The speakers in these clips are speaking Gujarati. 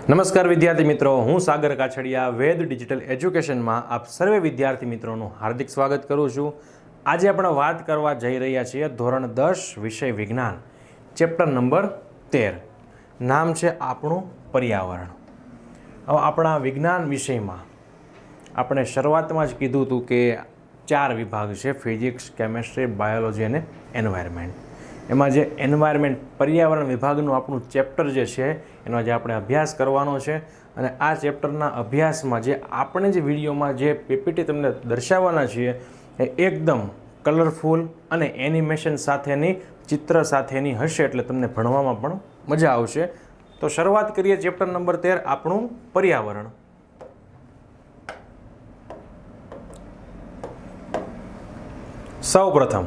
નમસ્કાર વિદ્યાર્થી મિત્રો, હું સાગર કાછડિયા વેદ ડિજિટલ એજ્યુકેશનમાં આપ સર્વે વિદ્યાર્થી મિત્રોનું હાર્દિક સ્વાગત કરું છું. આજે આપણે વાત કરવા જઈ રહ્યા છીએ ધોરણ 10 વિષય વિજ્ઞાન ચેપ્ટર નંબર 13. નામ છે આપણું પર્યાવરણ. હવે આપણા વિજ્ઞાન વિષયમાં આપણે શરૂઆતમાં જ કીધું હતું કે 4 વિભાગ છે: ફિઝિક્સ, કેમેસ્ટ્રી, બાયોલોજી અને એન્વાયરમેન્ટ. એમાં જે એન્વાયરમેન્ટ પર્યાવરણ વિભાગનું આપણું ચેપ્ટર જે છે એનો આજે આપણે અભ્યાસ કરવાનો છે. અને આ ચેપ્ટરના અભ્યાસમાં જે આપણે જે વિડીયોમાં જે પીપીટી તમને દર્શાવવાના છીએ એ એકદમ કલરફુલ અને એનિમેશન સાથેની, ચિત્ર સાથેની હશે, એટલે તમને ભણવામાં પણ મજા આવશે. તો શરૂઆત કરીએ ચેપ્ટર નંબર 13, આપણું પર્યાવરણ. સૌ પ્રથમ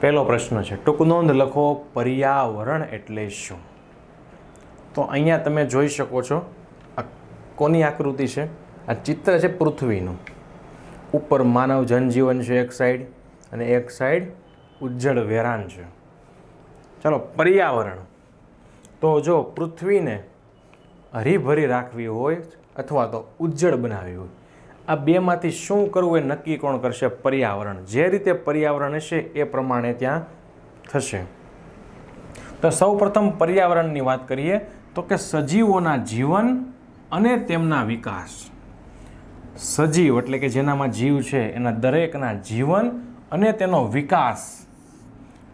પહેલો પ્રશ્ન છે, ટૂંક નોંધ લખો, પર્યાવરણ એટલે શું? તો અહીંયા તમે જોઈ શકો છો આ કોની આકૃતિ છે? આ ચિત્ર છે પૃથ્વીનું. ઉપર માનવ જનજીવન છે એક સાઈડ અને એક સાઈડ ઉજ્જડ વેરાન છે. ચાલો, પર્યાવરણ. તો જો પૃથ્વીને હરીભરી રાખવી હોય અથવા તો ઉજ્જડ બનાવવી હોય, આ બેમાંથી શું કરવું એ નક્કી કોણ કરશે? પર્યાવરણ. જે રીતે પર્યાવરણ હશે એ પ્રમાણે ત્યાં થશે. તો સૌ પ્રથમ પર્યાવરણની વાત કરીએ તો કે સજીવોના જીવન અને તેમના વિકાસ. સજીવ એટલે કે જેનામાં જીવ છે એના દરેકના જીવન અને તેનો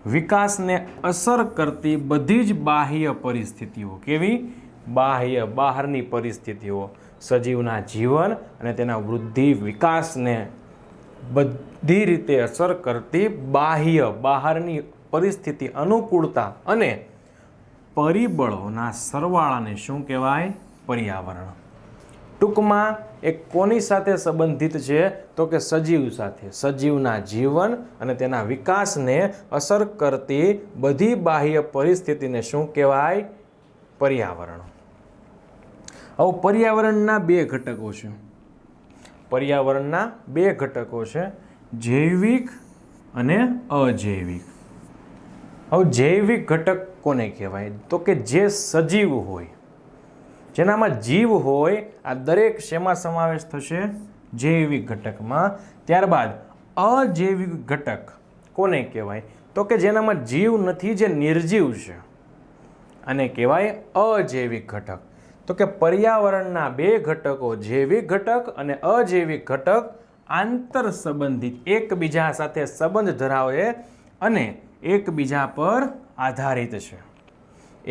વિકાસને અસર કરતી બધી જ બાહ્ય પરિસ્થિતિઓ. કેવી? બાહ્ય, બહારની પરિસ્થિતિઓ. સજીવના જીવન અને તેના વૃદ્ધિ વિકાસને બધી રીતે અસર કરતી બાહ્ય, બહારની પરિસ્થિતિ, અનુકૂળતા અને પરિબળોના સરવાળાને શું કહેવાય? પર્યાવરણ. ટૂંકમાં એ કોની સાથે સંબંધિત છે? તો કે સજીવ સાથે. સજીવના જીવન અને તેના વિકાસને અસર કરતી બધી બાહ્ય પરિસ્થિતિને શું કહેવાય? પર્યાવરણ. હવે પર્યાવરણના 2 ઘટકો છે. પર્યાવરણના 2 ઘટકો છે, જૈવિક અને અજૈવિક. હવે જૈવિક ઘટક કોને કહેવાય? તો કે જે સજીવ હોય, જેનામાં જીવ હોય, આ દરેક શેમાં સમાવેશ થશે? જૈવિક ઘટકમાં. ત્યારબાદ અજૈવિક ઘટક કોને કહેવાય? તો કે જેનામાં જીવ નથી, જે નિર્જીવ છે, આને કહેવાય અજૈવિક ઘટક. તો કે પર્યાવરણના 2 ઘટકો, જૈવિક ઘટક અને અજૈવિક ઘટક, આંતર સંબંધિત, એકબીજા સાથે સંબંધ ધરાવે અને એકબીજા પર આધારિત છે.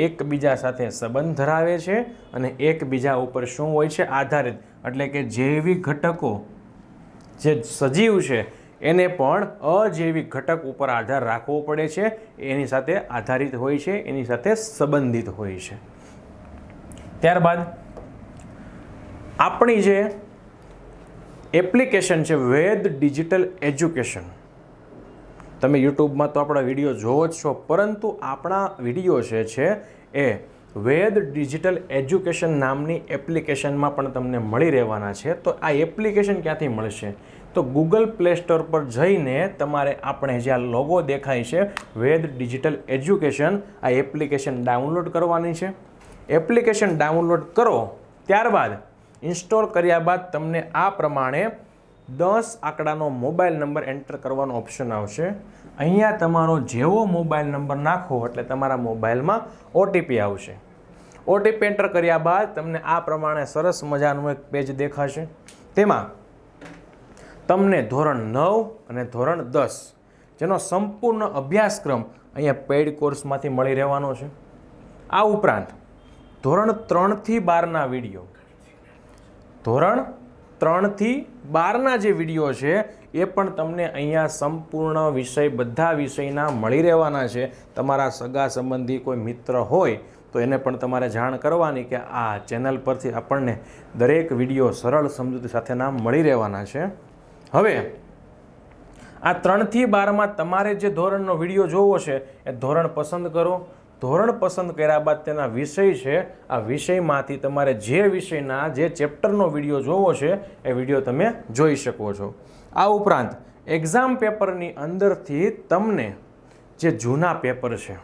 એકબીજા સાથે સંબંધ ધરાવે છે અને એકબીજા ઉપર શું હોય છે? આધારિત. એટલે કે જૈવિક ઘટકો, જે સજીવ છે એને પણ અજૈવિક ઘટક ઉપર આધાર રાખવો પડે છે. એની સાથે આધારિત હોય છે, એની સાથે સંબંધિત હોય છે. ત્યારબાદ આપણી જે એપ્લિકેશન છે વેદ ડિજિટલ એજ્યુકેશન, તમે યુટ્યુબમાં તો આપણા વિડીયો જોવો જ છો, પરંતુ આપણા વિડીયો છે એ વેદ ડિજિટલ એજ્યુકેશન નામની એપ્લિકેશનમાં પણ તમને મળી રહેવાના છે. તો આ એપ્લિકેશન ક્યાંથી મળશે? તો ગૂગલ પ્લે સ્ટોર પર જઈને તમારે આપણે જે આ લોગો દેખાય છે વેદ ડિજિટલ એજ્યુકેશન, આ એપ્લિકેશન ડાઉનલોડ કરવાની છે. એપ્લિકેશન ડાઉનલોડ કરો, ત્યારબાદ ઇન્સ્ટોલ કર્યા બાદ તમને આ પ્રમાણે 10 આંકડાનો મોબાઈલ નંબર એન્ટર કરવાનો ઓપ્શન આવશે. અહીંયા તમારો જેવો મોબાઈલ નંબર નાખો એટલે તમારા મોબાઈલમાં ઓટીપી આવશે. ઓટીપી એન્ટર કર્યા બાદ તમને આ પ્રમાણે સરસ મજાનું એક પેજ દેખાશે. તેમાં તમને ધોરણ 9 અને ધોરણ 10 જેનો સંપૂર્ણ અભ્યાસક્રમ અહીંયા પેઇડ કોર્સમાંથી મળી રહેવાનો છે. આ ઉપરાંત ધોરણ 3 થી 12ના વિડીયો, ધોરણ 3 થી 12ના જે વિડીયો છે એ પણ તમને અહીંયા સંપૂર્ણ વિષય, બધા વિષયના મળી રહેવાના છે. તમારા સગા સંબંધી કોઈ મિત્ર હોય તો એને પણ તમારે જાણ કરવાની કે આ ચેનલ પરથી આપણને દરેક વિડીયો સરળ સમજૂતી સાથેના મળી રહેવાના છે. હવે આ 3 થી 12માં તમારે જે ધોરણનો વિડીયો જોવો છે એ ધોરણ પસંદ કરો. ધોરણ પસંદ કર્યા બાદ તેના વિષય છે, આ વિષયમાંથી તમારે જે વિષયના, જે ચેપ્ટરનો વિડીયો જોવો છે એ વિડીયો તમે જોઈ શકો છો. આ ઉપરાંત એક્ઝામ પેપરની અંદરથી તમને જે જૂના પેપર છે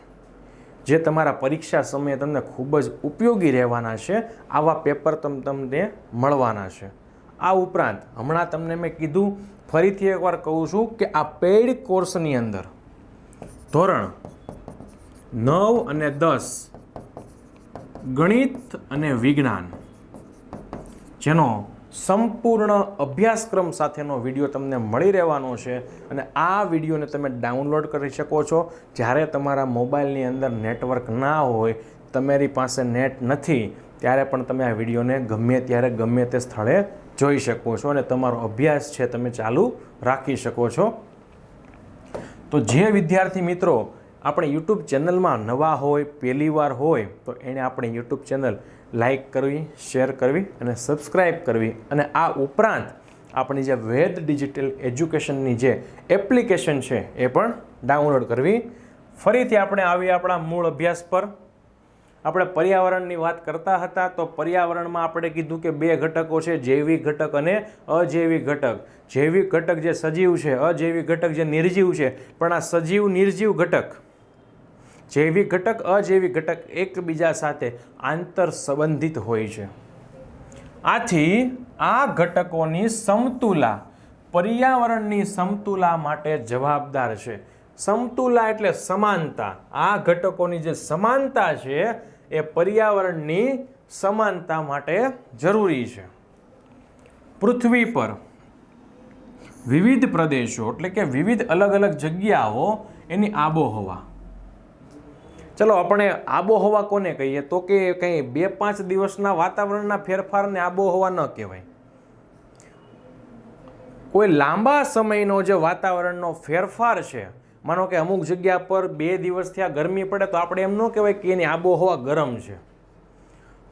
જે તમારા પરીક્ષા સમયે તમને ખૂબ જ ઉપયોગી રહેવાના છે. આવા પેપર તમને મળવાના છે. આ ઉપરાંત હમણાં તમને મેં કીધું, ફરીથી એકવાર કહું છું કે આ પેઇડ કોર્સની અંદર ધોરણ 9 અને 10 ગણિત અને વિજ્ઞાન જેનો સંપૂર્ણ અભ્યાસક્રમ સાથેનો વિડીયો તમને મળી રહેવાનો છે. અને આ વિડીયોને તમે ડાઉનલોડ કરી શકો છો જ્યારે તમારા મોબાઈલની અંદર નેટવર્ક ના હોય, તમારી પાસે નેટ નથી, ત્યારે પણ તમે આ વિડીયોને ગમે ત્યારે ગમે તે સ્થળે જોઈ શકો છો અને તમારો અભ્યાસ છે તમે ચાલુ રાખી શકો છો. તો જે વિદ્યાર્થી મિત્રો આપણે યુટ્યુબ ચેનલમાં નવા હોય, પહેલી વાર હોય, તો એણે આપણી યુટ્યુબ ચેનલ લાઈક કરવી, શેર કરવી અને સબસ્ક્રાઈબ કરવી. અને આ ઉપરાંત આપણી જે વેદ ડિજિટલ એજ્યુકેશનની જે એપ્લિકેશન છે એ પણ ડાઉનલોડ કરવી. ફરીથી આપણે આવીએ આપણા મૂળ અભ્યાસ પર. આપણે પર્યાવરણની વાત કરતા હતા, તો પર્યાવરણમાં આપણે કીધું કે 2 ઘટકો છે, જૈવિક ઘટક અને અજૈવિક ઘટક. જૈવિક ઘટક જે સજીવ છે, અજૈવિક ઘટક જે નિર્જીવ છે. પણ આ સજીવ નિર્જીવ ઘટક, જૈવિક ઘટક, અજૈવિક ઘટક એકબીજા સાથે આંતર સંબંધિત હોય છે. આથી આ ઘટકોની સમતુલા પર્યાવરણની સમતુલા માટે જવાબદાર છે. સમતુલા એટલે સમાનતા. આ ઘટકોની જે સમાનતા છે એ પર્યાવરણની સમાનતા માટે જરૂરી છે. પૃથ્વી પર વિવિધ પ્રદેશો એટલે કે વિવિધ અલગ અલગ જગ્યાઓ એની આબોહવા. ચલો આપણે આબોહવા કોને કહીએ? તો કે કંઈ 2-5 દિવસના વાતાવરણના ફેરફારને આબોહવા ન કહેવાય. કોઈ લાંબા સમયનો જે વાતાવરણનો ફેરફાર છે, માનો કે અમુક જગ્યા પર 2 દિવસથી આ ગરમી પડે, તો આપણે એમ ન કહેવાય કે એની આબોહવા ગરમ છે.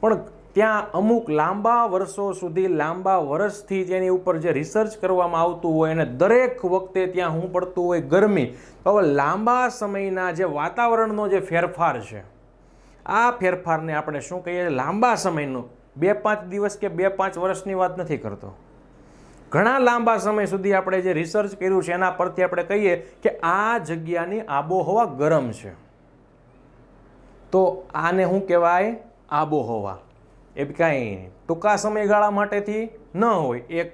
પણ ત્યાં અમુક લાંબા વર્ષો સુધી, લાંબા વર્ષથી તેની ઉપર જે રિસર્ચ કરવામાં આવતું હોય અને દરેક વખતે ત્યાં શું પડતું હોય? ગરમી. તો હવે લાંબા સમયના જે વાતાવરણનો જે ફેરફાર છે, આ ફેરફારને આપણે શું કહીએ? લાંબા સમયનો. 2-5 દિવસ કે 2-5 વર્ષની વાત નથી કરતો. ઘણા લાંબા સમય સુધી આપણે જે રિસર્ચ કર્યું છે એના પરથી આપણે કહીએ કે આ જગ્યાની આબોહવા ગરમ છે. તો આને શું કહેવાય? આબોહવા. એ કાંઈ ટૂંકા સમયગાળા માટેથી ન હોય, એક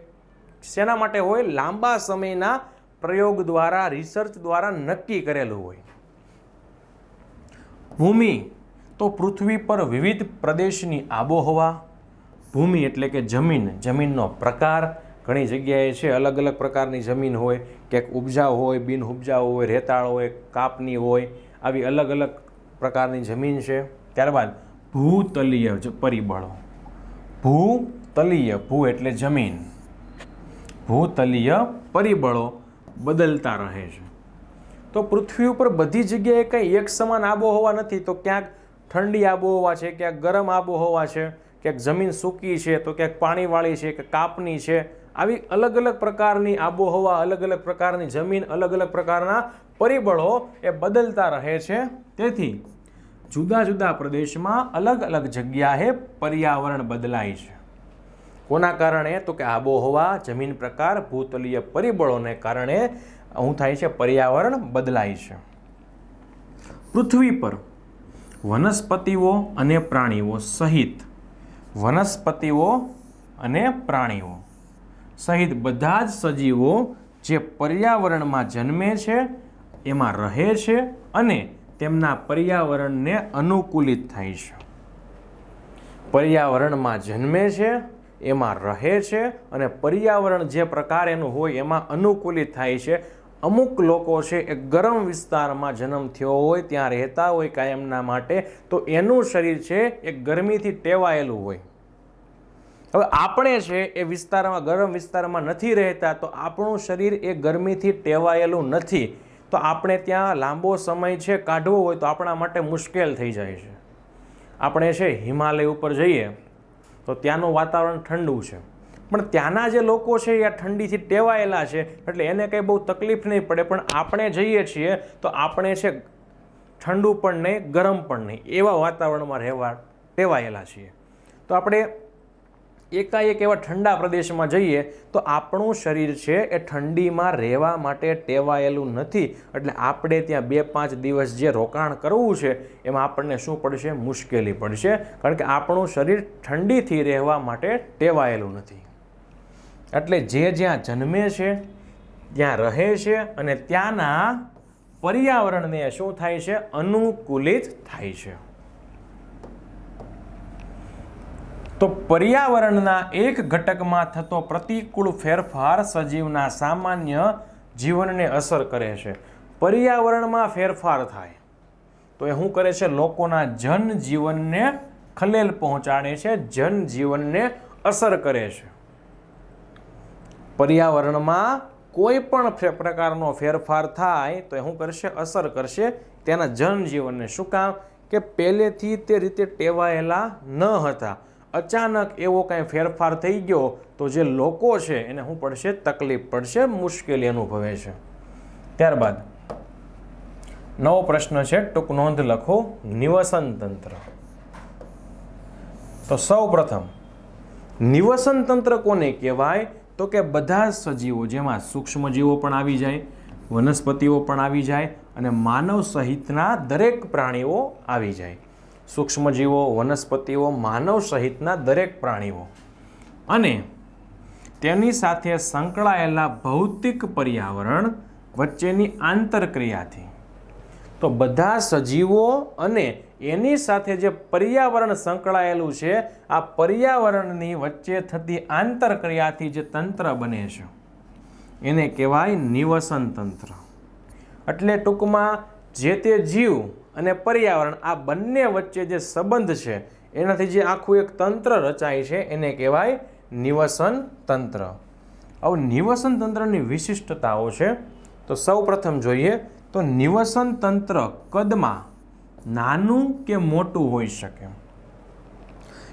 શેના માટે હોય? લાંબા સમયના પ્રયોગ દ્વારા, રિસર્ચ દ્વારા નક્કી કરેલું હોય. ભૂમિ. તો પૃથ્વી પર વિવિધ પ્રદેશની આબોહવા. ભૂમિ એટલે કે જમીન, જમીનનો પ્રકાર. ઘણી જગ્યાએ છે અલગ અલગ પ્રકારની જમીન હોય, ક્યાંક ઉપજાઉ હોય, બિન ઉપજાઉ હોય, રેતાળ હોય, કાપની હોય, આવી અલગ અલગ પ્રકારની જમીન છે. ત્યારબાદ ભૂતલીય પરિબળો. ભૂતલીય, ભૂ એટલે જમીન, ભૂતલીય પરિબળો બદલતા રહે છે. તો પૃથ્વી ઉપર બધી જગ્યાએ કંઈ એક સમાન આબોહવા નથી. તો ક્યાંક ઠંડી આબોહવા છે, ક્યાંક ગરમ આબોહવા છે, ક્યાંક જમીન સૂકી છે, તો ક્યાંક પાણીવાળી છે, કે કાપની છે. આવી અલગ અલગ પ્રકારની આબોહવા, અલગ અલગ પ્રકારની જમીન, અલગ અલગ પ્રકારના પરિબળો એ બદલતા રહે છે. તેથી જુદા જુદા પ્રદેશમાં અલગ અલગ જગ્યાએ પર્યાવરણ બદલાય છે. કોના કારણે? તો કે આબોહવા, જમીન પ્રકાર, ભૂતલીય પરિબળોને કારણે શું થાય છે? પર્યાવરણ બદલાય છે. પૃથ્વી પર વનસ્પતિઓ અને પ્રાણીઓ સહિત, વનસ્પતિઓ અને પ્રાણીઓ સહિત બધા જ સજીવો જે પર્યાવરણમાં જન્મે છે, એમાં રહે છે અને તેમના પર્યાવરણને અનુકૂલિત થાય છે. પર્યાવરણમાં જન્મે છે, એમાં રહે છે અને પર્યાવરણ જે પ્રકાર એનું હોય એમાં અનુકૂલિત થાય છે. અમુક લોકો છે એ ગરમ વિસ્તારમાં જન્મ થયો હોય, ત્યાં રહેતા હોય કાયમના માટે, તો એનું શરીર છે એ ગરમીથી ટેવાયેલું હોય. હવે આપણે છે એ વિસ્તારમાં, ગરમ વિસ્તારમાં નથી રહેતા, તો આપણું શરીર એ ગરમીથી ટેવાયેલું નથી. તો આપણે ત્યાં લાંબો સમય છે કાઢવો હોય તો આપણા માટે મુશ્કેલ થઈ જાય છે. આપણે છે હિમાલય ઉપર જઈએ તો ત્યાંનું વાતાવરણ ઠંડુ છે, પણ ત્યાંના જે લોકો છે એ ઠંડીથી ટેવાયેલા છે, એટલે એને કંઈ બહુ તકલીફ નહીં પડે. પણ આપણે જઈએ છીએ તો આપણે છે ઠંડુ પણ નહીં, ગરમ પણ નહીં, એવા વાતાવરણમાં રહેવા ટેવાયેલા છીએ. તો આપણે એકાએક એવા ઠંડા પ્રદેશમાં જઈએ તો આપણું શરીર છે એ ઠંડીમાં રહેવા માટે ટેવાયેલું નથી, એટલે આપણે ત્યાં 2-5 દિવસ જે રોકાણ કરવું છે એમાં આપણને શું પડશે? મુશ્કેલી પડશે, કારણ કે આપણું શરીર ઠંડીથી રહેવા માટે ટેવાયેલું નથી. એટલે જે જ્યાં જન્મે છે, ત્યાં રહે છે અને ત્યાંના પર્યાવરણને શું થાય છે? અનુકૂલિત થાય છે. તો પર્યાવરણના એક ઘટકમાં થતો પ્રતિકૂળ ફેરફાર સજીવના સામાન્ય જીવનને અસર કરે છે. પર્યાવરણમાં ફેરફાર થાય તો એ શું કરે છે? લોકોના જનજીવનને ખલેલ પહોંચાડે છે, જનજીવનને અસર કરે છે. પર્યાવરણમાં કોઈ પણ પ્રકારનો ફેરફાર થાય તો એ શું કરશે? અસર કરશે તેના જનજીવનને. શું કામ? કે પહેલેથી તે રીતે ટેવાયેલા ન હતા, અચાનક એવો કાંઈ ફેરફાર થઈ ગયો તો જે લોકો છે એને શું પડશે? તકલીફ પડશે, મુશ્કેલી અનુભવે છે. ત્યારબાદ નવો પ્રશ્ન છે, ટૂંક નોંધ લખો. નિવસન તંત્ર. તો સૌ પ્રથમ નિવસન તંત્ર કોને કહેવાય? તો કે બધા સજીવો, જેમાં સૂક્ષ્મજીવો પણ આવી જાય, વનસ્પતિઓ પણ આવી જાય અને માનવ સહિતના દરેક પ્રાણીઓ આવી જાય. સૂક્ષ્મજીવો, વનસ્પતિઓ, માનવ સહિતના દરેક પ્રાણીઓ અને તેની સાથે સંકળાયેલા ભૌતિક પર્યાવરણ વચ્ચેની આંતરક્રિયાથી. તો બધા સજીવો અને એની સાથે જે પર્યાવરણ સંકળાયેલું છે, આ પર્યાવરણની વચ્ચે થતી આંતરક્રિયાથી જે તંત્ર બને છે એને કહેવાય નિવસન તંત્ર. એટલે ટૂંકમાં જે તે જીવ અને પર્યાવરણ આ બંને વચ્ચે જે સંબંધ છે એનાથી જે આખું એક તંત્ર રચાય છે એને કહેવાય નિવસન તંત્ર. હવે નિવસન તંત્રની વિશિષ્ટતાઓ છે. તો સૌ પ્રથમ જોઈએ તો નિવસન તંત્ર કદમાં નાનું કે મોટું હોઈ શકે.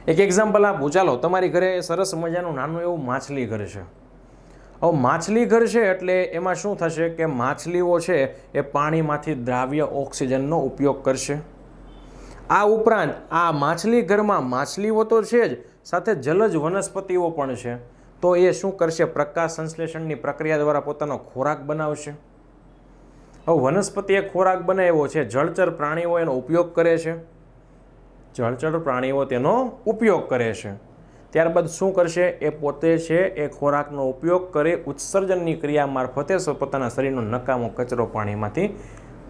એક એક્ઝામ્પલ આપું. ચાલો, તમારી ઘરે સરસ મજાનું નાનું એવું માછલી ઘર છે. હવે માછલી ઘર છે એટલે એમાં શું થશે કે માછલીઓ છે એ પાણીમાંથી દ્રાવ્ય ઓક્સિજનનો ઉપયોગ કરશે. આ ઉપરાંત આ માછલી ઘરમાં માછલીઓ તો છે જ, સાથે જલજ વનસ્પતિઓ પણ છે. તો એ શું કરશે? પ્રકાશ સંશ્લેષણની પ્રક્રિયા દ્વારા પોતાનો ખોરાક બનાવશે. હવે વનસ્પતિ એક ખોરાક બનાવ્યો છે, જળચર પ્રાણીઓ એનો ઉપયોગ કરે છે. જળચર પ્રાણીઓ તેનો ઉપયોગ કરે છે. ત્યારબાદ શું કરશે? એ પોતે છે એ ખોરાકનો ઉપયોગ કરી ઉત્સર્જનની ક્રિયા મારફતે પોતાના શરીરનો નકામો કચરો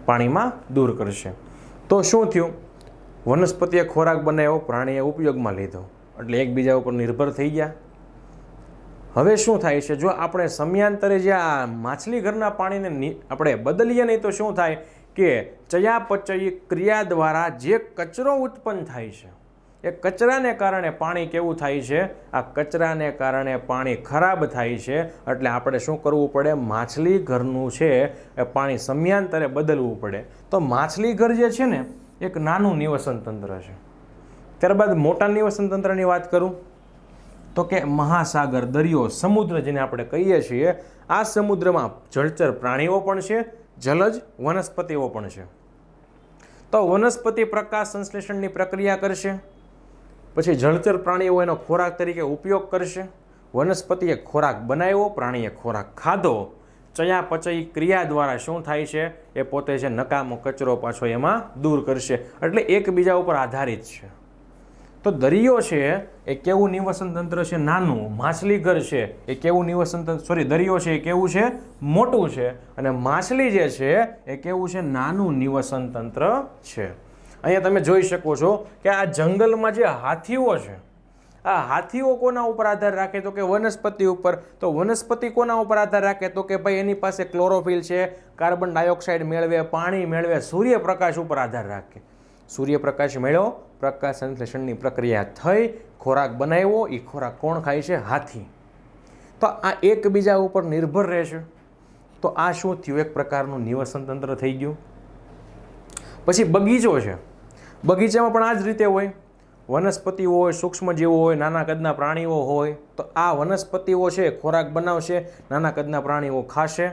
પાણીમાં દૂર કરશે. તો શું થયું? વનસ્પતિએ ખોરાક બનાવ્યો, પ્રાણીએ ઉપયોગમાં લીધો, એટલે એકબીજા ઉપર નિર્ભર થઈ ગયા. હવે શું થાય છે? જો આપણે સમયાંતરે જે આ માછલી ઘરના પાણીને આપણે બદલીએ નહીં તો શું થાય કે ચયાપચય ક્રિયા દ્વારા જે કચરો ઉત્પન્ન થાય છે, એ કચરાને કારણે પાણી કેવું થાય છે? આ કચરાને કારણે પાણી ખરાબ થાય છે. એટલે આપણે શું કરવું પડે? માછલી ઘરનું છે એ પાણી સમયાંતરે બદલવું પડે. તો માછલી ઘર જે છે ને એક નાનું નિવસન તંત્ર છે. ત્યારબાદ મોટા નિવસન તંત્રની વાત કરું તો કે મહાસાગર, દરિયો, સમુદ્ર જેને આપણે કહીએ છીએ, આ સમુદ્રમાં જળચર પ્રાણીઓ પણ છે, જલજ વનસ્પતિઓ પણ છે. તો વનસ્પતિ પ્રકાશ સંશ્લેષણની પ્રક્રિયા કરશે, પછી જળચર પ્રાણીઓ એનો ખોરાક તરીકે ઉપયોગ કરશે. વનસ્પતિએ ખોરાક બનાવ્યો, પ્રાણીએ ખોરાક ખાધો. ચયાપચય ક્રિયા દ્વારા શું થાય છે? એ પોતે છે નકામો કચરો પાછો એમાં દૂર કરશે. એટલે એકબીજા ઉપર આધારિત છે. તો દરિયો છે એ કેવું નિવસન તંત્ર છે? નાનું. માછલી ઘર છે એ કેવું નિવસન તંત્ર, દરિયો છે એ કેવું છે? મોટું છે. અને માછલી જે છે એ કેવું છે? નાનું નિવસન તંત્ર છે. અહીંયા તમે જોઈ શકો છો કે આ જંગલમાં જે હાથીઓ છે, આ હાથીઓ કોના ઉપર આધાર રાખે? તો કે વનસ્પતિ ઉપર. તો વનસ્પતિ કોના ઉપર આધાર રાખે? તો કે ભાઈ એની પાસે ક્લોરોફિલ છે, કાર્બન ડાયોક્સાઇડ મેળવે, પાણી મેળવે, સૂર્યપ્રકાશ ઉપર આધાર રાખે. સૂર્યપ્રકાશ મેળવ્યો, પ્રકાશ સંશ્લેષણની પ્રક્રિયા થઈ, ખોરાક બનાવ્યો, એ ખોરાક કોણ ખાય છે? હાથી. તો આ એકબીજા ઉપર નિર્ભર રહેશે. તો આ શું થયું? એક પ્રકારનું નિવસન તંત્ર થઈ ગયું. પછી બગીચો છે. બગીચામાં પણ આ જ રીતે હોય. વનસ્પતિઓ હોય, સૂક્ષ્મજીવો હોય, નાના કદના પ્રાણીઓ હોય. તો આ વનસ્પતિઓ છે ખોરાક બનાવશે, નાના કદના પ્રાણીઓ ખાશે.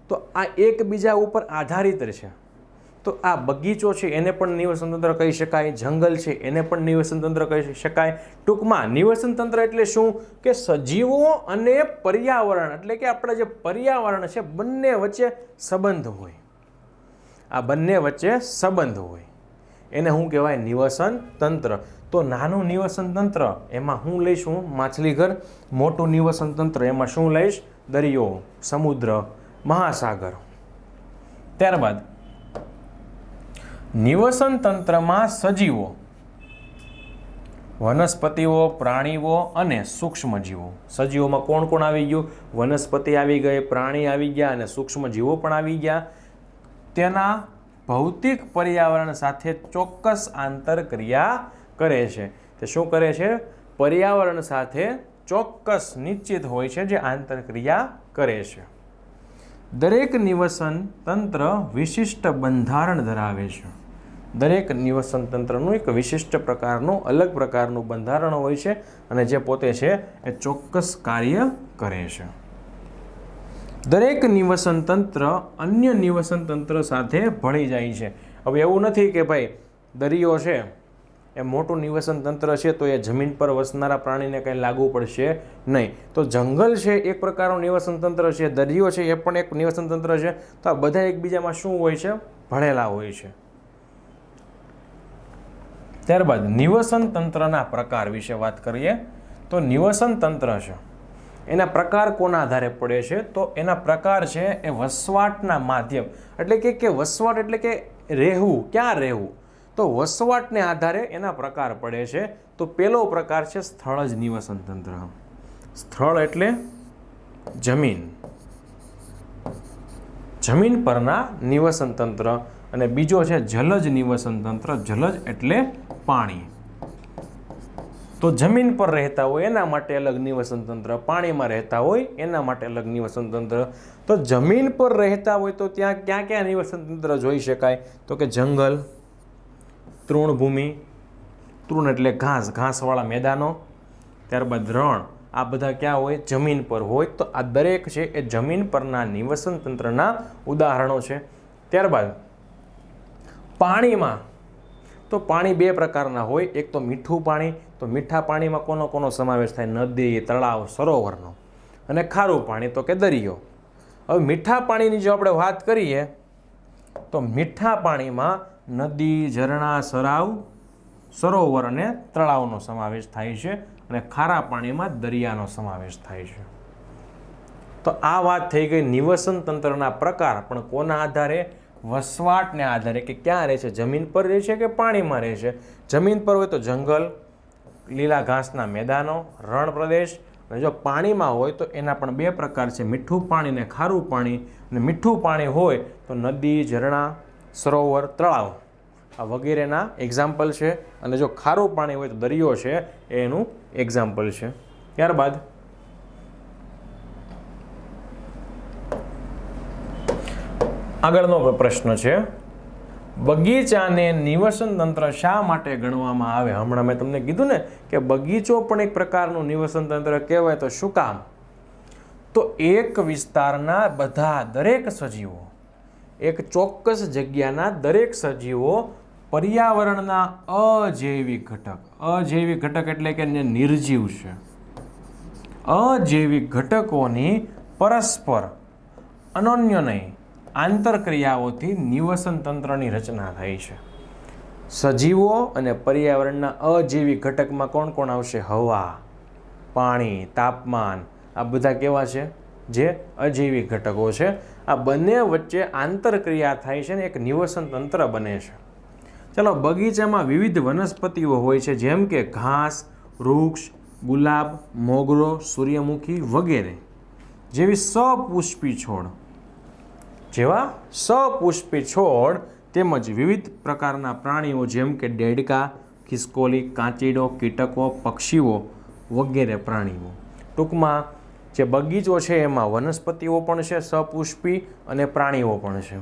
તો આ એકબીજા ઉપર આધારિત છે. તો આ બગીચો છે એને પણ નિવસન તંત્ર કહી શકાય, જંગલ છે એને પણ નિવસન તંત્ર કહી શકાય. ટૂંકમાં નિવસન તંત્ર એટલે શું કે સજીવો અને પર્યાવરણ એટલે કે આપણા જે પર્યાવરણ છે બંને વચ્ચે સંબંધ હોય. આ બંને વચ્ચે સંબંધ હોય એને શું કહેવાય? નિવસન તંત્ર. તો નાનું નિવસન તંત્ર એમાં હું લઈશ માછલી ઘર, મોટું નિવસન તંત્ર એમાં શું લઈશ? દરિયો, સમુદ્ર, મહાસાગર. ત્યારબાદ નિવસન તંત્રમાં સજીવો, વનસ્પતિઓ, પ્રાણીઓ અને સૂક્ષ્મજીવો. સજીવોમાં કોણ કોણ આવી ગયું? વનસ્પતિ આવી ગઈ, પ્રાણી આવી ગયા અને સૂક્ષ્મજીવો પણ આવી ગયા. તેના ભૌતિક પર્યાવરણ સાથે ચોક્કસ આંતરક્રિયા કરે છે. તે શું કરે છે? પર્યાવરણ સાથે ચોક્કસ નિશ્ચિત હોય છે જે આંતરક્રિયા કરે છે. દરેક નિવસન તંત્ર વિશિષ્ટ બંધારણ ધરાવે છે. દરેક નિવસન તંત્રનું એક વિશિષ્ટ પ્રકારનું અલગ પ્રકારનું બંધારણ હોય છે અને જે પોતે છે એ ચોક્કસ કાર્ય કરે છે. દરેક નિવસન તંત્ર અન્ય નિવસન તંત્ર સાથે ભળી જાય છે. હવે એવું નથી કે ભાઈ દરિયો છે એ મોટું નિવસન તંત્ર છે તો એ જમીન પર વસનારા પ્રાણીને કંઈ લાગુ પડશે નહીં. તો જંગલ છે એક પ્રકારનું નિવસન તંત્ર છે, દરિયો છે એ પણ એક નિવસન તંત્ર છે. તો આ બધા એકબીજામાં શું હોય છે? ભળેલા હોય છે. ત્યારબાદ નિવસન તંત્રના પ્રકાર વિશે વાત કરીએ તો નિવસન તંત્ર છે એના પ્રકાર કોના આધારે પડે છે? તો એના પ્રકાર છે એ વસવાટના માધ્યમ એટલે કે વસવાટ એટલે કે રહેવું. ક્યાં રહેવું? તો વસવાટને આધારે એના પ્રકાર પડે છે. તો પહેલો પ્રકાર છે સ્થળજ નિવસન તંત્ર. સ્થળ એટલે જમીન, જમીન પરના નિવસન તંત્ર. અને બીજો છે જલજ નિવસન તંત્ર. જલજ એટલે પાણી. તો જમીન પર રહેતા હોય એના માટે અલગ નિવસન તંત્ર, પાણીમાં રહેતા હોય એના માટે અલગ નિવસન તંત્ર. તો જમીન પર રહેતા હોય તો ત્યાં ક્યાં ક્યાં નિવસન તંત્ર જોઈ શકાય? તો કે જંગલ, તૃણભૂમિ, તૃણ એટલે ઘાસ, ઘાસવાળા મેદાનો, ત્યારબાદ રણ. આ બધા ક્યાં હોય? જમીન પર હોય. તો આ દરેક છે એ જમીન પરના નિવસન તંત્રના ઉદાહરણો છે. ત્યારબાદ પાણીમાં તો પાણી બે પ્રકારના હોય. એક તો મીઠું પાણી. તો મીઠા પાણીમાં કોનો સમાવેશ થાય? નદી, તળાવ, સરોવરનો. અને ખારું પાણી તો કે દરિયો. હવે મીઠા પાણીની જો આપણે વાત કરીએ તો મીઠા પાણીમાં નદી, ઝરણા, સરોવર અને તળાવનો સમાવેશ થાય છે અને ખારા પાણીમાં દરિયાનો સમાવેશ થાય છે. તો આ વાત થઈ ગઈ નિવસન તંત્રના પ્રકાર. પણ કોના આધારે? વસવાટને આધારે કે ક્યાં રહે છે? જમીન પર રહે છે કે પાણીમાં રહે છે? જમીન પર હોય તો જંગલ, લીલા ઘાસના મેદાનો, રણ પ્રદેશ. અને જો પાણીમાં હોય તો એના પણ બે પ્રકાર છે, મીઠું પાણી ને ખારું પાણી. અને મીઠું પાણી હોય તો નદી, ઝરણા, સરોવર, તળાવ આ વગેરેના એક્ઝામ્પલ છે. અને જો ખારું પાણી હોય તો દરિયો છે એ એનું એક્ઝામ્પલ છે. ત્યારબાદ આગળનો પ્રશ્ન છે બગીચાને નિવસન તંત્ર શા માટે ગણવામાં આવે? હમણાં મેં તમને કીધું ને કે બગીચો પણ એક પ્રકારનું નિવસન તંત્ર કહેવાય. તો શું કામ? તો એક વિસ્તારના બધા દરેક સજીવો, એક ચોક્કસ જગ્યાના દરેક સજીવો પર્યાવરણના અજૈવિક ઘટક, અજૈવિક ઘટક એટલે કે નિર્જીવ છે, અજૈવિક ઘટકોની પરસ્પર અનન્ય નહીં આંતરક્રિયાઓથી નિવસન તંત્રની રચના થાય છે. સજીવો અને પર્યાવરણના અજૈવિક ઘટકમાં કોણ કોણ આવશે? હવા, પાણી, તાપમાન. આ બધા કેવા છે? જે અજૈવિક ઘટકો છે. આ બંને વચ્ચે આંતરક્રિયા થાય છે ને એક નિવસન તંત્ર બને છે. ચલો, બગીચામાં વિવિધ વનસ્પતિઓ હોય છે જેમ કે ઘાસ, વૃક્ષ, ગુલાબ, મોગરો, સૂર્યમુખી વગેરે જેવી સપુષ્પી છોડ, જેવા સપુષ્પી છોડ તેમજ વિવિધ પ્રકારના પ્રાણીઓ જેમ કે દેડકા, ખિસકોલી, કાંચીડો, કીટકો, પક્ષીઓ વગેરે પ્રાણીઓ. ટૂંકમાં જે બગીચો છે એમાં વનસ્પતિઓ પણ છે સપુષ્પી અને પ્રાણીઓ પણ છે.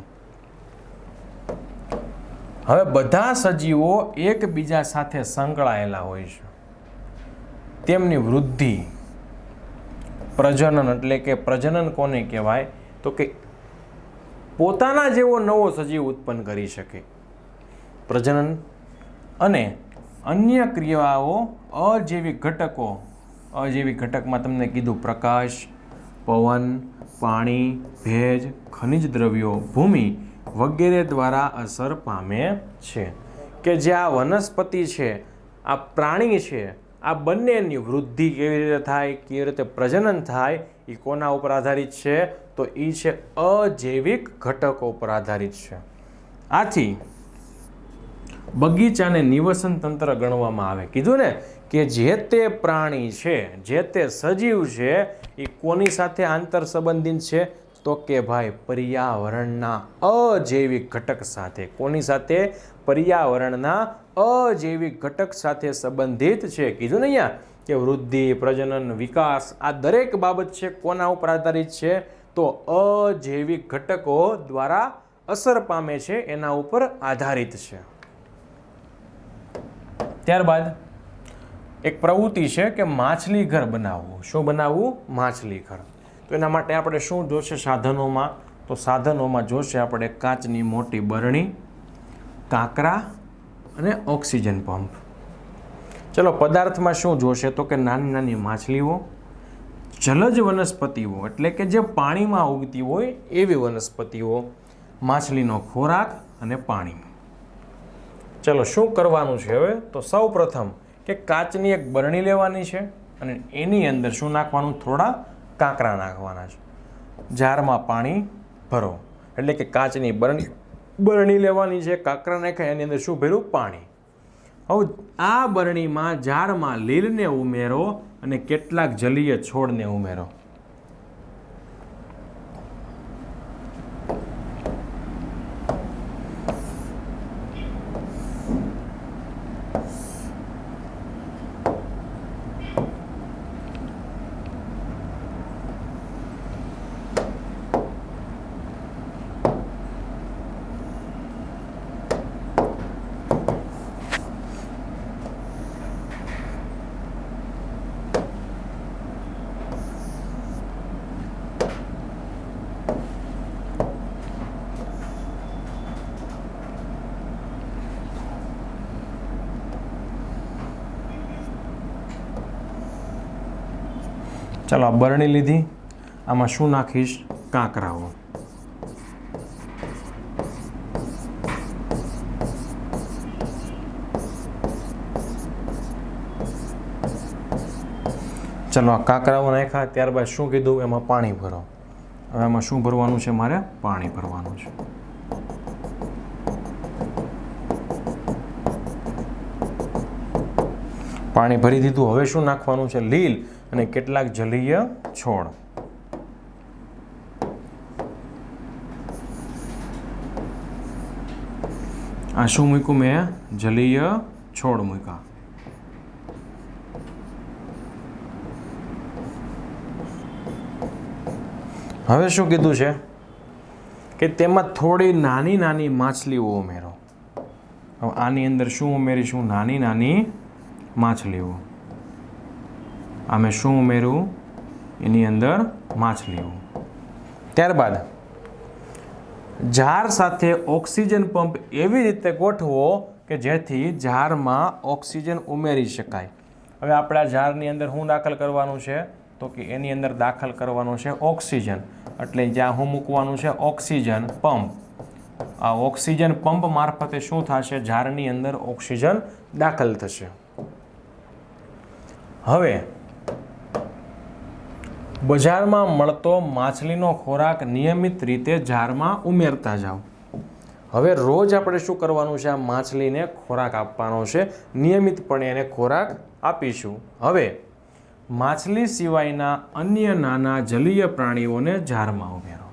હવે બધા સજીવો એકબીજા સાથે સંકળાયેલા હોય છે. તેમની વૃદ્ધિ, પ્રજનન એટલે કે પ્રજનન કોને કહેવાય? તો કે પોતાના જેવો નવો સજીવ ઉત્પન્ન કરી શકે. પ્રજનન અને અન્ય ક્રિયાઓ અજૈવિક ઘટકમાં તમને કીધું પ્રકાશ, પવન, પાણી, ભેજ, ખનિજ દ્રવ્યો, ભૂમિ વગેરે દ્વારા અસર પામે છે. કે જે આ વનસ્પતિ છે, આ પ્રાણી છે, આ બંનેની વૃદ્ધિ કેવી રીતે થાય, કેવી રીતે પ્રજનન થાય, એ કોના ઉપર આધારિત છે? તો એ છે અજૈવિક ઘટકો ઉપર આધારિત છે. આથી બગીચાને નિવસન તંત્ર ગણવામાં આવે. કીધું ને કે જે તે પ્રાણી છે, જે તે સજીવ છે, એ કોની સાથે આંતર સંબંધિત છે? તો કે ભાઈ પર્યાવરણના અજૈવિક ઘટક સાથે. કોની સાથે? પર્યાવરણના અજૈવિક ઘટક સાથે સંબંધિત છે. કીધું ને અહીંયા કે વૃદ્ધિ, પ્રજનન, વિકાસ આ દરેક બાબત છે કોના ઉપર આધારિત છે? તો અજૈવિક ઘટકો દ્વારા અસર પામે છે એના ઉપર આધારિત છે. ત્યારબાદ એક પ્રવૃત્તિ છે કે માછલી ઘર બનાવવું. શું બનાવવું? માછલી ઘર. તો એના માટે આપણે શું જોશે સાધનોમાં? તો સાધનોમાં જોશે આપણે કાચની મોટી બરણી, કાંકરા અને ઓક્સિજન પંપ. ચલો પદાર્થમાં શું જોશે? તો કે નાની નાની માછલીઓ, જલજ વનસ્પતિઓ એટલે કે જે પાણીમાં ઉગતી હોય એવી વનસ્પતિઓ, માછલીનો ખોરાક અને પાણી. ચલો શું કરવાનું છે હવે? તો સૌ પ્રથમ કે કાચની એક બરણી લેવાની છે અને એની અંદર શું નાખવાનું? થોડા કાંકરા નાખવાના છે. જારમાં પાણી ભરો એટલે કે કાચની બરણી લેવાની છે, કાંકરા નાખાય, એની અંદર શું ભર્યું? પાણી. હવે આ બરણીમાં ઝાડમાં લીલને ઉમેરો અને કેટલાક જલીય છોડને ઉમેરો. ચાલો આ બરણી લીધી, આમાં શું નાખીશ? કાંકરાઓ. ચાલો આ કાંકરાઓ નાખ્યા, ત્યારબાદ શું કીધું? એમાં પાણી ભરો. હવે આમાં શું ભરવાનું છે? મારે પાણી ભરવાનું છે. પાણી ભરી દીધું. હવે શું નાખવાનું છે? લીલ અને કેટલાક જલીય છોડ. આ શું મૂક્યું મેં? જલીય છોડ મૂક્યા. હવે શું કીધું છે કે તેમાં થોડી નાની નાની માછલીઓ ઉમેરો. હવે આની અંદર શું ઉમેરીશું? નાની નાની માછલીઓ. આમે શું ઉમેર્યું? એની અંદર માછલીઓ. ત્યારબાદ ઝાર સાથે ઓક્સિજન પંપ એવી રીતે ગોઠવો કે જેથી ઝારમાં ઓક્સિજન ઉમેરી શકાય. હવે આપણે આ ઝારની અંદર શું દાખલ કરવાનું છે? તો કે એની અંદર દાખલ કરવાનું છે ઓક્સિજન. એટલે જ્યાં શું મૂકવાનું છે? Oxygen pump. આ ઓક્સિજન પંપ મારફતે શું થશે? ઝારની અંદર ઓક્સિજન દાખલ થશે. હવે બજારમાં મળતો માછલીનો ખોરાક નિયમિત રીતે ઝારમાં ઉમેરતા જાઓ. હવે રોજ આપણે શું કરવાનું છે? આ માછલીને ખોરાક આપવાનો છે. નિયમિતપણે એને ખોરાક આપીશું. હવે માછલી સિવાયના અન્ય નાના જલીય પ્રાણીઓને ઝારમાં ઉમેરો.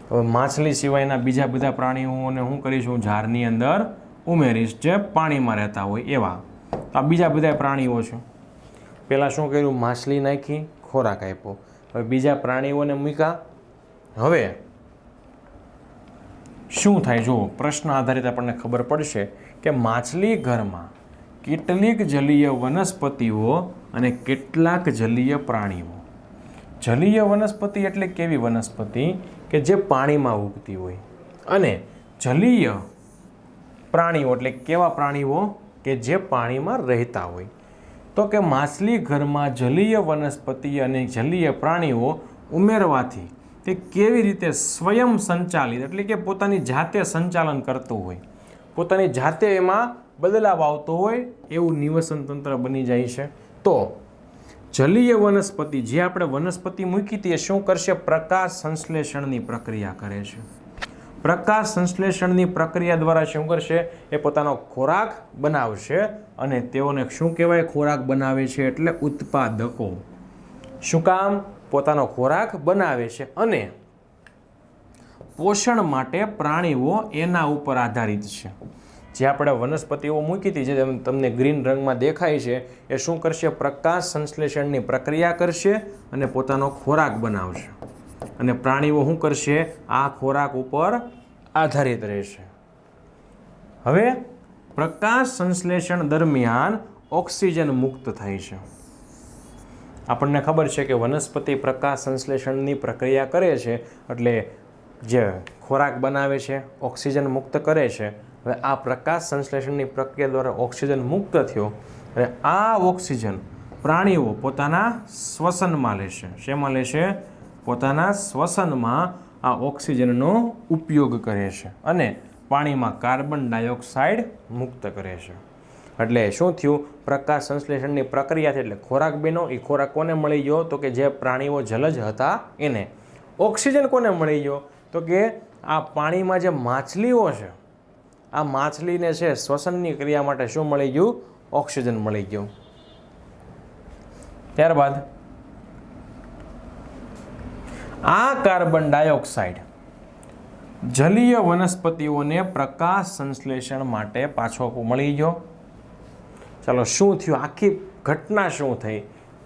હવે માછલી સિવાયના બીજા બધા પ્રાણીઓને શું કરીશું? ઝારની અંદર ઉમેરીશ, જે પાણીમાં રહેતા હોય એવા. આ બીજા બધા પ્રાણીઓ છે. પહેલાં શું કર્યું? માછલી નાખી, ખોરાક આપ્યો. હવે બીજા પ્રાણીઓને મૂક્યા. હવે શું થાય? જો પ્રશ્ન આધારિત આપણને ખબર પડશે કે માછલી ઘરમાં કેટલીક જલીય વનસ્પતિઓ અને કેટલાક જલીય પ્રાણીઓ. જલીય વનસ્પતિ એટલે કેવી વનસ્પતિ? કે જે પાણીમાં ઉગતી હોય, અને જલીય પ્રાણીઓ એટલે કેવા પ્રાણીઓ કે જે પાણીમાં રહેતા હોય. તો કે માછલી ઘરમાં જલીય વનસ્પતિ અને જલીય પ્રાણીઓ ઉમેરવાથી તે કેવી રીતે સ્વયં સંચાલિત એટલે કે પોતાની જાતે સંચાલન કરતું હોય, પોતાની જાતે એમાં બદલાવ આવતો હોય એવું નિવસન તંત્ર બની જાય છે. તો જલીય વનસ્પતિ જે આપણે વનસ્પતિ મૂકી હતી એ શું કરશે? પ્રકાશ સંશ્લેષણની પ્રક્રિયા કરે છે. પ્રકાશ સંશ્લેષણની પ્રક્રિયા દ્વારા શું કરશે? એ પોતાનો ખોરાક બનાવશે. અને તેઓને શું કહેવાય? ખોરાક બનાવે છે એટલે ઉત્પાદકો. શું કામ? પોતાનો ખોરાક બનાવે છે અને પોષણ માટે પ્રાણીઓ એના ઉપર આધારિત છે. જે આપણે વનસ્પતિઓ મૂકી હતી જે તમને ગ્રીન રંગમાં દેખાય છે એ શું કરશે? પ્રકાશ સંશ્લેષણની પ્રક્રિયા કરશે અને પોતાનો ખોરાક બનાવશે. અને પ્રાણીઓ શું કરશે? આ ખોરાક ઉપર આધારિત રહેશે. હવે પ્રકાશ સંશ્લેષણ દરમિયાન ઓક્સિજન મુક્ત થાય છે. આપણને ખબર છે કે વનસ્પતિ પ્રકાશ સંશ્લેષણની પ્રક્રિયા કરે છે એટલે જે ખોરાક બનાવે છે ઓક્સિજન મુક્ત કરે છે. હવે આ પ્રકાશ સંશ્લેષણની પ્રક્રિયા દ્વારા ઓક્સિજન મુક્ત થયો અને આ ઓક્સિજન પ્રાણીઓ પોતાના શ્વસનમાં લેશે. શેમાં લેશે? પોતાના શ્વસનમાં આ ઓક્સિજનનો ઉપયોગ કરે છે અને પાણીમાં કાર્બન ડાયોક્સાઇડ મુક્ત કરે છે. એટલે શું થયું? પ્રકાશ સંશ્લેષણની પ્રક્રિયાથી એટલે ખોરાક બન્યો. એ ખોરાક કોને મળી ગયો? તો કે જે પ્રાણીઓ જલજ હતા એને. ઓક્સિજન કોને મળી ગયો? તો કે આ પાણીમાં જે માછલીઓ છે આ માછલીને છે શ્વસનની ક્રિયા માટે શું મળી ગયું? ઓક્સિજન મળી ગયું. ત્યારબાદ આ કાર્બન ડાયોક્સાઇડ જલીય વનસ્પતિઓને પ્રકાશ સંશ્લેષણ માટે પાછો મળી ગયો. ચાલો, શું થયું? આખી ઘટના શું થઈ?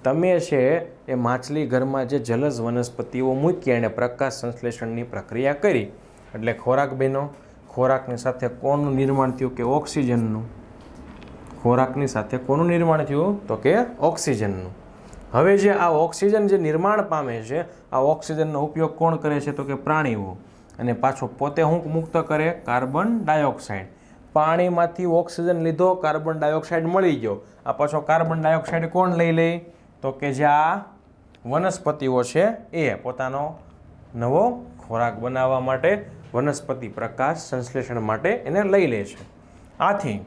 તમે છે એ માછલી ઘરમાં જે જલજ વનસ્પતિઓ મૂકી અને પ્રકાશ સંશ્લેષણની પ્રક્રિયા કરી એટલે ખોરાક બન્યો. ખોરાકની સાથે કોનું નિર્માણ થયું? કે ઓક્સિજનનું. ખોરાકની સાથે કોનું નિર્માણ થયું? તો કે ઓક્સિજનનું. હવે જે આ ઓક્સિજન જે નિર્માણ પામે છે આ ઓક્સિજનનો ઉપયોગ કોણ કરે છે? તો કે પ્રાણીઓ. અને પાછો પોતે શું મુક્ત કરે? Carbon dioxide. પાણીમાંથી ઓક્સિજન લીધો, કાર્બન ડાયોક્સાઇડ મળી ગયો. આ પાછો કાર્બન ડાયોક્સાઇડ કોણ લઈ લે? તો કે જે આ વનસ્પતિઓ છે એ પોતાનો નવો ખોરાક બનાવવા માટે વનસ્પતિ પ્રકાશ સંશ્લેષણ માટે એને લઈ લે છે. આથી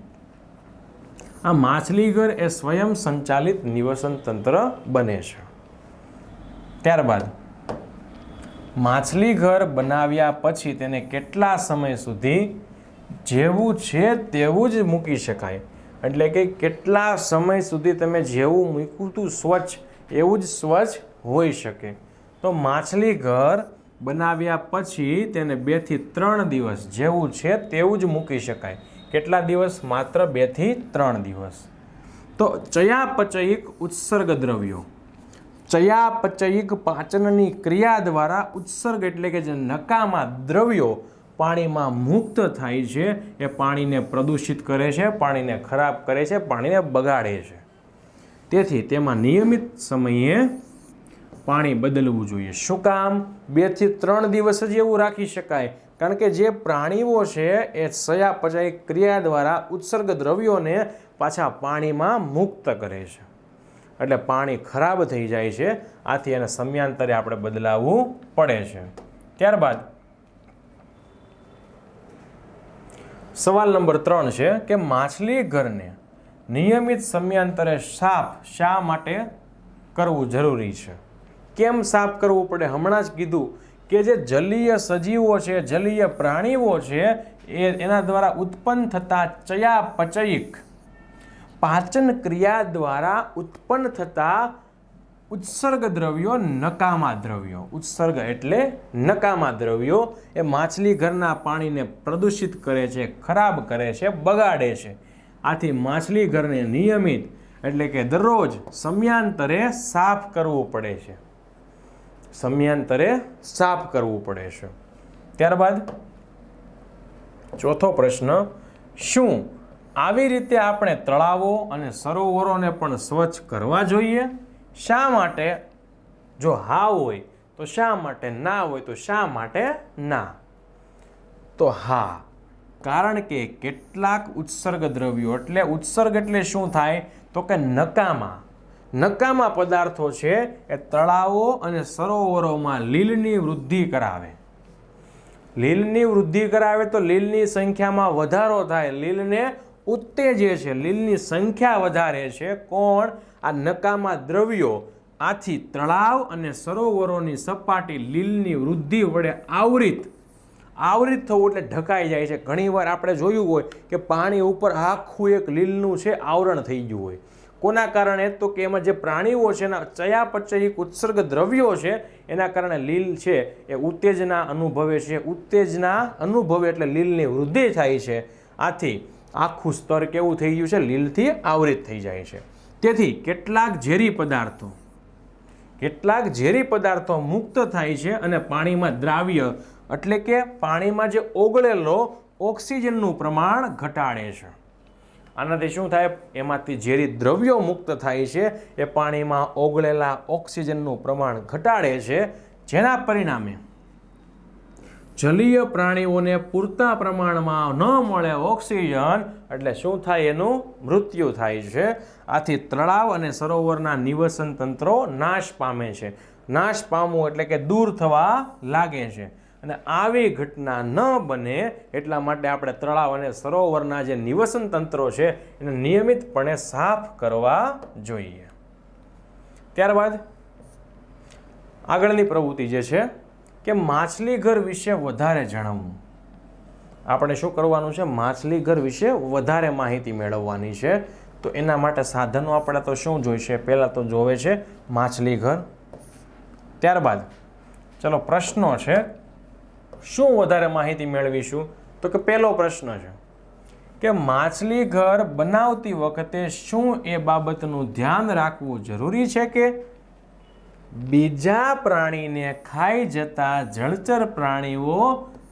આ માછલીઘર એ સ્વયં સંચાલિત નિવસન તંત્ર બને છે. ત્યારબાદ માછલીઘર બનાવ્યા પછી તેને કેટલા સમય સુધી જેવું છે તેવું જ મૂકી શકાય? એટલે કે કેટલા સમય સુધી તમે જેવું મૂક્યું હતું સ્વચ્છ એવું જ સ્વચ્છ હોઈ શકે? તો માછલીઘર બનાવ્યા પછી તેને 2 થી 3 દિવસ જેવું છે તેવું જ મૂકી શકાય. કેટલા દિવસ? માત્ર 2 થી 3 દિવસ. તો ચયાપચયિક ઉત્સર્ગ દ્રવ્યો. ચયાપચયિક પાચનની ક્રિયા દ્વારા ઉત્સર્ગ એટલે કે જે નકામા દ્રવ્યો પાણીમાં મુક્ત થાય છે એ પાણીને પ્રદૂષિત કરે છે, પાણીને ખરાબ કરે છે, પાણીને બગાડે છે. તેથી તેમાં નિયમિત સમયે પાણી બદલવું જોઈએ. શું કામ? 2 થી 3 દિવસ જ એવું રાખી શકાય કારણ કે જે પ્રાણીઓ છે એ ચયાપચયિક ક્રિયા દ્વારા ઉત્સર્ગ દ્રવ્યોને પાછા પાણીમાં મુક્ત કરે છે એટલે પાણી ખરાબ થઈ જાય છે. આથી એને સમયાંતરે આપણે બદલાવવું પડે છે. ત્યારબાદ સવાલ નંબર 3 છે કે માછલી ઘરને નિયમિત સમયાંતરે સાફ શા માટે કરવું જરૂરી છે? કેમ સાફ કરવું પડે? હમણાં જ કીધું કે જે જલીય સજીવો છે, જલીય પ્રાણીઓ છે એના દ્વારા ઉત્પન્ન થતા ચયાપચયિક પાચન ક્રિયા દ્વારા ઉત્પન્ન થતા ઉત્સર્ગ દ્રવ્યો, નકામા દ્રવ્યો. ઉત્સર્ગ એટલે નકામા દ્રવ્યો એ માછલી ઘરના પાણીને પ્રદૂષિત કરે છે, ખરાબ કરે છે, બગાડે છે. આથી માછલી ઘરને નિયમિત એટલે કે દરરોજ સમયાંતરે સાફ કરવું પડે છે. સમયાંતરે સાફ કરવું પડે છે. ત્યારબાદ ચોથો પ્રશ્ન, શું આવી રીતે આપણે તળાવો અને સરોવરોને પણ સ્વચ્છ કરવા જોઈએ? શા માટે? જો હા હોય તો શા માટે ના હોય? તો શા માટે ના? તો હા, કારણ કે કેટલાક ઉત્સર્ગ દ્રવ્યો, એટલે ઉત્સર્ગ એટલે શું થાય? તો કે નકામા પદાર્થો છે એ તળાવો અને સરોવરોમાં લીલની વૃદ્ધિ કરાવે. લીલની વૃદ્ધિ કરાવે તો લીલની સંખ્યામાં વધારો થાય, લીલને ઉત્તેજે છે, લીલની સંખ્યા વધારે છે. કોણ? આ નકામા દ્રવ્યો. આથી તળાવ અને સરોવરોની સપાટી લીલની વૃદ્ધિ વડે આવરિત થવું એટલે ઢકાઈ જાય છે. ઘણીવાર આપણે જોયું હોય કે પાણી ઉપર આખું એક લીલનું છે આવરણ થઈ ગયું હોય. કોના કારણે? તો કે એમાં જે પ્રાણીઓ છે એના ચયાપચયિક ઉત્સર્ગ દ્રવ્યો છે એના કારણે લીલ છે એ ઉત્તેજના અનુભવે છે. ઉત્તેજના અનુભવે એટલે લીલની વૃદ્ધિ થાય છે. આથી આખું સ્તર કેવું થઈ ગયું છે? લીલથી આવરિત થઈ જાય છે. તેથી કેટલાક ઝેરી પદાર્થો મુક્ત થાય છે અને પાણીમાં દ્રાવ્ય એટલે કે પાણીમાં જે ઓગળેલો ઓક્સિજનનું પ્રમાણ ઘટાડે છે. આનાથી શું થાય? એમાંથી ઝેરી દ્રવ્યો મુક્ત થાય છે, એ પાણીમાં ઓગળેલા ઓક્સિજનનું પ્રમાણ ઘટાડે છે, જેના પરિણામે જલીય પ્રાણીઓને પૂરતા પ્રમાણમાં ન મળે ઓક્સિજન એટલે શું થાય? એનું મૃત્યુ થાય છે. આથી તળાવ અને સરોવરના નિવસન તંત્રો નાશ પામે છે. નાશ પામવું એટલે કે દૂર થવા લાગે છે. અને આવી ઘટના ન બને એટલા માટે આપણે તળાવ અને સરોવરના જે નિવસન તંત્રો છે એને નિયમિતપણે સાફ કરવા જોઈએ. ત્યારબાદ આગળની પ્રવૃત્તિ જે છે કે માછલીઘર વિશે વધારે જણાવવું. આપણે શું કરવાનું છે? માછલીઘર વિશે વધારે માહિતી મેળવવાની છે. તો એના માટે સાધનો આપણે તો શું જોઈશે? પહેલાં તો જોવે છે માછલીઘર. ત્યારબાદ ચલો પ્રશ્નો છે. શું વધારે માહિતી મેળવીશું? તો કે પહેલો પ્રશ્ન છે કે માછલીઘર બનાવતી વખતે શું એ બાબતનું ધ્યાન રાખવું જરૂરી છે કે બીજા પ્રાણીને ખાઈ જતા જળચર પ્રાણીઓ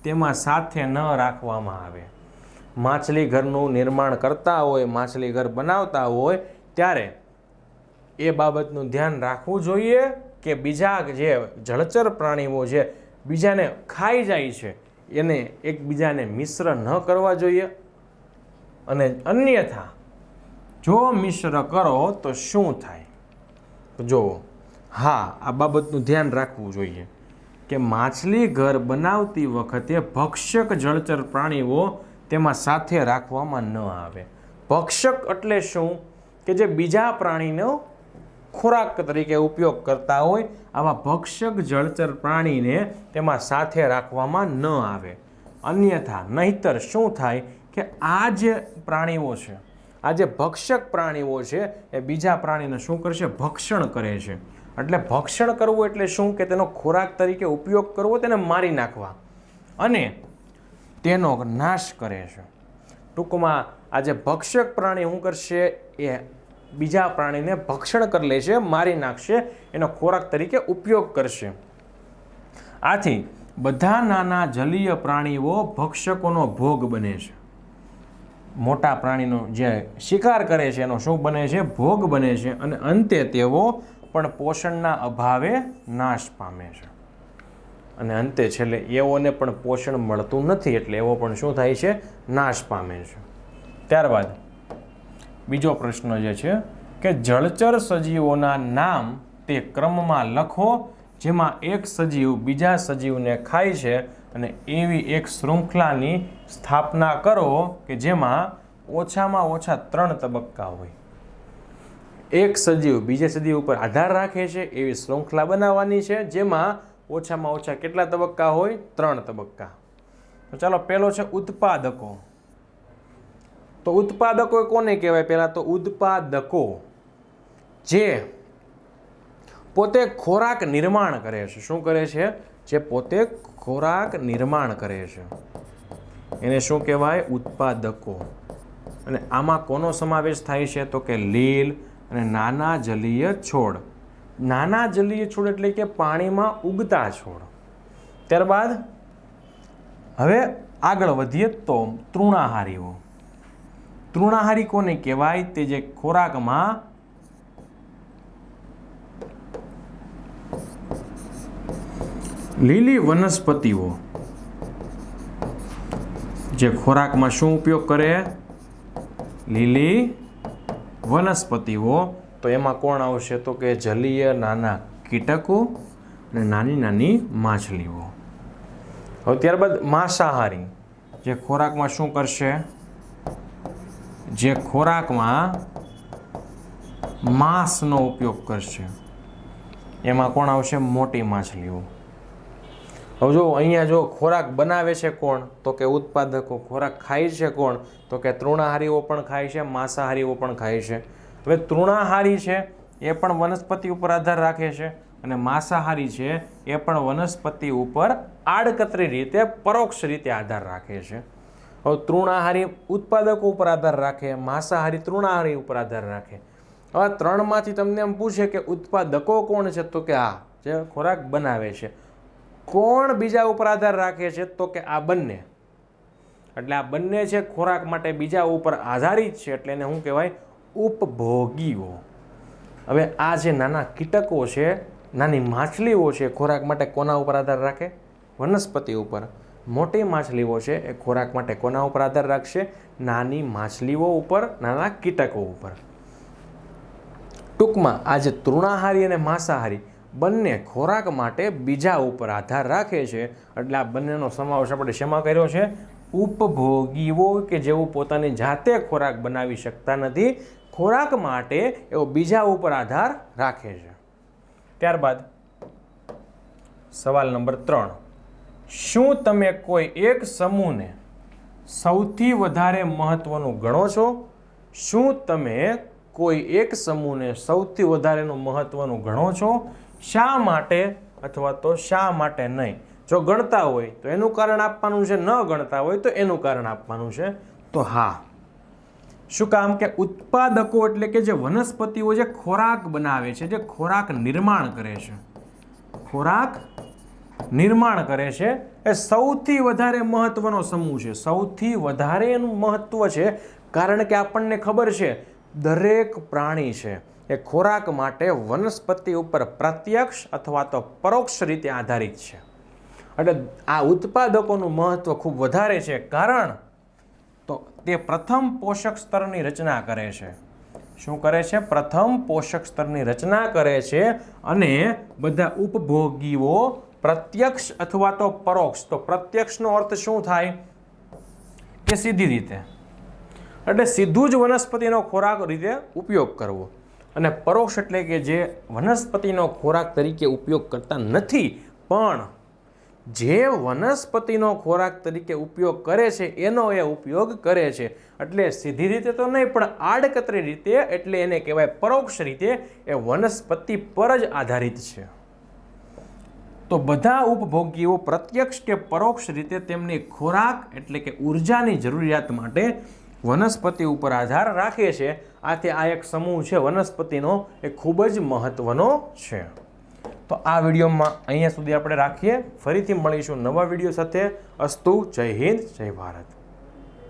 તેમાં સાથે ન રાખવામાં આવે? માછલીઘરનું નિર્માણ કરતા હોય, માછલીઘર બનાવતા હોય ત્યારે એ બાબતનું ધ્યાન રાખવું જોઈએ કે બીજા જે જળચર પ્રાણીઓ છે બીજાને ખાઈ જાય છે એને એકબીજાને મિશ્ર ન કરવા જોઈએ? અને અન્યથા જો મિશ્ર કરો તો શું થાય? જુઓ, હા, આ બાબતનું ધ્યાન રાખવું જોઈએ કે માછલીઘર બનાવતી વખતે ભક્ષક જળચર પ્રાણીઓ તેમાં સાથે રાખવામાં ન આવે. ભક્ષક એટલે શું? કે જે બીજા પ્રાણીનો ખોરાક તરીકે ઉપયોગ કરતા હોય, આવા ભક્ષક જળચર પ્રાણીને તેમાં સાથે રાખવામાં ન આવે. અન્યથા નહીતર શું થાય કે આ જે પ્રાણીઓ છે, આ જે ભક્ષક પ્રાણીઓ છે એ બીજા પ્રાણીને શું કરશે? ભક્ષણ કરે છે. એટલે ભક્ષણ કરવું એટલે શું? કે તેનો ખોરાક તરીકે ઉપયોગ કરવો, તેને મારી નાખવા અને તેનો નાશ કરે છે. ટૂંકમાં આ જે ભક્ષક પ્રાણી શું કરશે? એ બીજા પ્રાણીને ભક્ષણ કરી લે છે, મારી નાખશે, એનો ખોરાક તરીકે ઉપયોગ કરશે. આથી બધા નાના જલીય પ્રાણીઓ ભક્ષકોનો ભોગ બને છે. મોટા પ્રાણીનો જે શિકાર કરે છે એનો શું બને છે? ભોગ બને છે. અને અંતે તેઓ પણ પોષણના અભાવે નાશ પામે છે. અને અંતે છેલ્લે એઓને પણ પોષણ મળતું નથી એટલે એવો પણ શું થાય છે? નાશ પામે છે. ત્યારબાદ બીજો પ્રશ્ન જે છે કે જળચર સજીવોના નામ તે ક્રમમાં લખો જેમાં એક સજીવ બીજા સજીવને ખાય છે અને એવી એક શૃંખલાની સ્થાપના કરો કે જેમાં ઓછામાં ઓછા 3 તબક્કા હોય. એક સજીવ બીજા સજીવ ઉપર આધાર રાખે છે એવી શૃંખલા બનાવવાની છે જેમાં ઓછામાં ઓછા કેટલા તબક્કા હોય? 3 તબક્કા. તો ચાલો, પહેલો છે ઉત્પાદકો. તો ઉત્પાદકો કોને કહેવાય? પહેલા તો ઉત્પાદકો જે પોતે ખોરાક નિર્માણ કરે છે. શું કરે છે? જે પોતે ખોરાક નિર્માણ કરે છે એને શું કહેવાય? ઉત્પાદકો. અને આમાં કોનો સમાવેશ થાય છે? તો કે લીલ અને નાના જલીય છોડ. નાના જલીય છોડ એટલે કે પાણીમાં ઉગતા છોડ. ત્યારબાદ હવે આગળ વધીએ તો તૃણાહારીઓ. તૃણાહારી કોને કહેવાય? તે જે ખોરાકમાં લીલી વનસ્પતિઓ જે ખોરાકમાં શું ઉપયોગ કરે? લીલી વનસ્પતિઓ. તો એમાં કોણ આવશે? તો કે જલીય નાના કીટકો અને નાની નાની માછલીઓ. હવે ત્યારબાદ માંસાહારી જે ખોરાકમાં શું કરશે? જે ખોરાકમાં માંસનો ઉપયોગ કરશે એમાં કોણ આવશે? મોટી માછલીઓ. હવે જો અહીંયા જો ખોરાક બનાવે છે કોણ? તો કે ઉત્પાદકો. ખોરાક ખાય છે કોણ? તો કે તૃણાહારીઓ પણ ખાય છે, માંસાહારીઓ પણ ખાય છે. હવે તૃણાહારી છે એ પણ વનસ્પતિ ઉપર આધાર રાખે છે અને માંસાહારી છે એ પણ વનસ્પતિ ઉપર આડકતરી રીતે પરોક્ષ રીતે આધાર રાખે છે. હવે તૃણાહારી ઉત્પાદકો ઉપર આધાર રાખે, માંસાહારી તૃણાહારી ઉપર આધાર રાખે. હવે ત્રણમાંથી તમને એમ પૂછે કે ઉત્પાદકો કોણ છે? તો કે આ જે ખોરાક બનાવે છે. કોણ બીજા ઉપર આધાર રાખે છે? તો કે આ બંને. એટલે આ બંને છે ખોરાક માટે બીજા ઉપર આધારિત છે, એટલે એને શું કહેવાય? ઉપભોગીઓ. હવે આ જે નાના કીટકો છે, નાની માછલીઓ છે, ખોરાક માટે કોના ઉપર આધાર રાખે? વનસ્પતિ ઉપર. મોટી માછલીઓ છે એ ખોરાક માટે કોના ઉપર આધાર રાખશે? નાની માછલીઓ ઉપર, નાના કીટકો ઉપર. ટૂંકમાં આ જે તૃણાહારી અને માંસાહારી બંને ખોરાક માટે બીજા ઉપર આધાર રાખે છે. એટલે આ બંનેનો સમાવેશ આપણે શેમાં કર્યો છે? ઉપભોગીઓ, કે જેઓ પોતાની જાતે ખોરાક બનાવી શકતા નથી, ખોરાક માટે એવો બીજા ઉપર આધાર રાખે છે. ત્યારબાદ સવાલ નંબર 3. શું તમે કોઈ એક સમૂહને સૌથી વધારે મહત્વનું ગણો છો? શું તમે કોઈ એક સમૂહને સૌથી વધારેનું મહત્વનું ગણો છો? શા માટે અથવા તો શા માટે નહીં? જો ગણતા હોય તો એનું કારણ આપવાનું છે, ન ગણતા હોય તો એનું કારણ આપવાનું છે. તો હા. શું કામ? કે ઉત્પાદકો એટલે કે જે વનસ્પતિઓ જે ખોરાક બનાવે છે, જે ખોરાક નિર્માણ કરે છે, ખોરાક નિર્માણ કરે છે, એ સૌથી વધારે મહત્વનો સમૂહ છે. સૌથી વધારે એનું મહત્વ છે કારણ કે આપણને ખબર છે દરેક પ્રાણી છે એ ખોરાક માટે વનસ્પતિ ઉપર પ્રત્યક્ષ અથવા તો પરોક્ષ રીતે આધારિત છે. એટલે આ ઉત્પાદકોનું મહત્વ ખૂબ વધારે છે. કારણ તો તે પ્રથમ પોષક સ્તરની રચના કરે છે. શું કરે છે? પ્રથમ પોષક સ્તરની રચના કરે છે. અને બધા ઉપભોગીઓ પ્રત્યક્ષ અથવા તો પરોક્ષ. તો પ્રત્યક્ષનો અર્થ શું થાય? કે સીધી રીતે. એટલે સીધું જ વનસ્પતિનો ખોરાક રીતે ઉપયોગ કરવો. અને પરોક્ષ એટલે કે જે વનસ્પતિનો ખોરાક તરીકે ઉપયોગ કરતા નથી, પણ જે વનસ્પતિનો ખોરાક તરીકે ઉપયોગ કરે છે એનો એ ઉપયોગ કરે છે. એટલે સીધી રીતે તો નહીં, પણ આડકતરી રીતે, એટલે એને કહેવાય પરોક્ષ રીતે. એ વનસ્પતિ પર જ આધારિત છે. તો બધા ઉપભોગીઓ પ્રત્યક્ષ કે પરોક્ષ રીતે તેમની ખોરાક એટલે કે ઉર્જાની જરૂરિયાત માટે વનસ્પતિ ઉપર આધાર રાખે છે. આથી આ એક સમૂહ છે વનસ્પતિનો, એ ખૂબ જ મહત્વનો છે. તો આ વિડીયોમાં અહીંયા સુધી આપણે રાખીએ. ફરીથી મળીશું નવા વિડીયો સાથે. અસ્તુ. જય હિન્દ, જય ભારત.